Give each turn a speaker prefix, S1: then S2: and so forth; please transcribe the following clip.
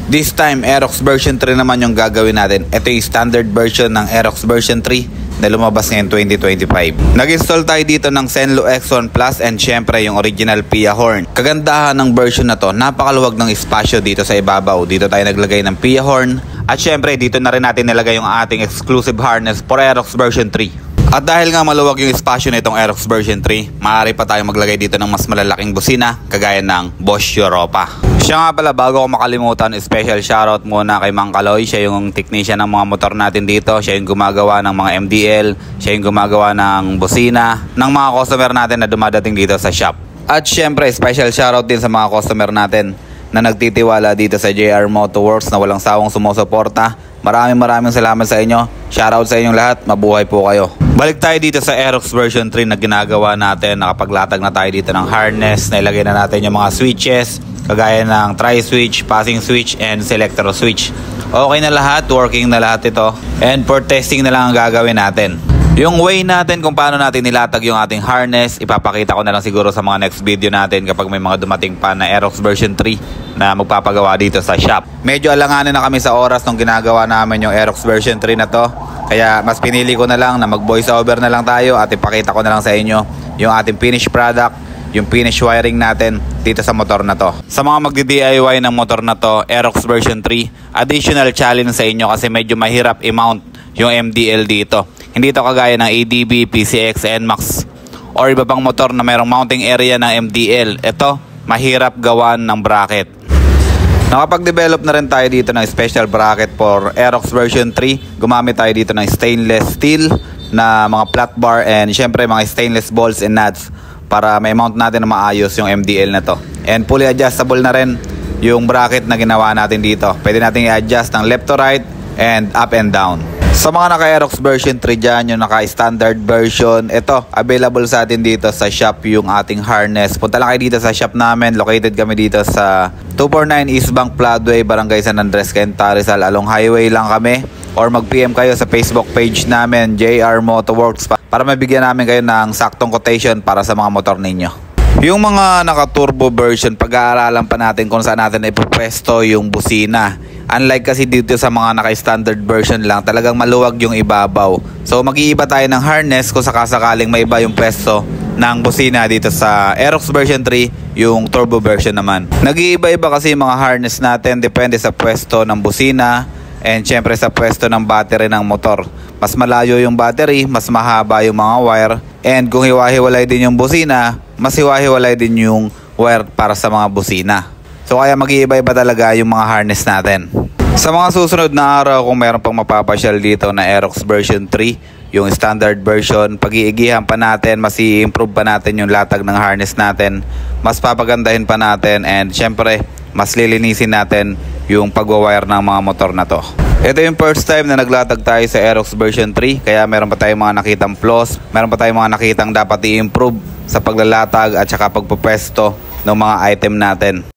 S1: This time, Aerox version 3 naman yung gagawin natin. Ito yung standard version ng Aerox version 3 na lumabas ngayon 2025. Nag-install tayo dito ng Zenlo X1 Plus and syempre yung original PIA horn. Kagandahan ng version na to, napakaluwag ng espasyo dito sa ibabaw. Dito tayo naglagay ng PIA horn. At syempre, dito na rin natin nilagay yung ating exclusive harness for Aerox version 3. At dahil nga maluwag yung espasyo nitong Aerox version 3, maaari pa tayong maglagay dito ng mas malalaking busina kagaya ng Bosch Europa. Siya nga pala, bago ko makalimutan, special shoutout muna kay Mang Kaloy. Siya yung technician ng mga motor natin dito. Siya yung gumagawa ng mga MDL. Siya yung gumagawa ng busina ng mga customer natin na dumadating dito sa shop. At syempre, special shoutout din sa mga customer natin na nagtitiwala dito sa JR Motorworks na walang sawang sumusuporta. Maraming salamat sa inyo. Shoutout sa inyong lahat. Mabuhay po kayo. Balik tayo dito sa Aerox version 3 na ginagawa natin. Nakapaglatag na tayo dito ng harness. Nailagay na natin yung mga switches, kagaya ng tri-switch, passing switch, and selector switch. Okay na lahat. Working na lahat ito. And for testing na lang ang gagawin natin. Yung way natin kung paano natin nilatag yung ating harness, ipapakita ko na lang siguro sa mga next video natin kapag may mga dumating pa na Aerox version 3 na magpapagawa dito sa shop. Medyo alanganin na kami sa oras nung ginagawa namin yung Aerox version 3 na to. Kaya mas pinili ko na lang na mag voice over na lang tayo at ipakita ko na lang sa inyo yung ating finished product, yung finished wiring natin dito sa motor na to. Sa mga magdi-DIY ng motor na to, Aerox version 3, additional challenge sa inyo kasi medyo mahirap i-mount yung MDL dito. Hindi ito kagaya ng ADB, PCX, NMAX or iba pang motor na mayroong mounting area ng MDL. Ito, mahirap gawan ng bracket. Nakapag-develop na rin tayo dito ng special bracket for Aerox version 3. Gumamit tayo dito ng stainless steel na mga flat bar and syempre mga stainless balls and nuts para may mount natin na maayos yung MDL na to. And fully adjustable na rin yung bracket na ginawa natin dito. Pwede natin i-adjust ng left to right and up and down. Sa mga naka-Aerox version 3 dyan, yung naka-standard version, ito, available sa atin dito sa shop yung ating harness. Punta lang kayo dito sa shop namin. Located kami dito sa 249 East Bank Floodway, Barangay San Andres, Cainta, Rizal. Along highway lang kami. Or mag-PM kayo sa Facebook page namin, JR Motorworks, para mabigyan namin kayo ng saktong quotation para sa mga motor ninyo. Yung mga naka-turbo version, pag-aaralan pa natin kung saan natin ipupwesto yung busina. Unlike kasi dito sa mga naka-standard version lang, talagang maluwag yung ibabaw. So mag-iiba tayo ng harness kung sakasakaling may iba yung pwesto ng busina dito sa Aerox version 3, yung turbo version naman. Nag-iiba-iba kasi yung mga harness natin, depende sa pwesto ng busina and syempre sa pwesto ng battery ng motor. Mas malayo yung battery, mas mahaba yung mga wire, and kung hiwa-hiwalay din yung busina, mas hiwa-hiwalay din yung wire para sa mga busina. So kaya mag-iiba-iba talaga yung mga harness natin. Sa mga susunod na araw, kung meron pang mapapasyal dito na Aerox version 3, yung standard version, pag-iigihan pa natin, mas i-improve pa natin yung latag ng harness natin, mas papagandahin pa natin, and syempre mas lilinisin natin yung pagwawire ng mga motor na to. Ito yung first time na naglatag tayo sa Aerox version 3, kaya meron pa tayong mga nakitang flaws, meron pa tayong mga nakitang dapat i-improve sa paglalatag at saka pagpupwesto ng mga item natin.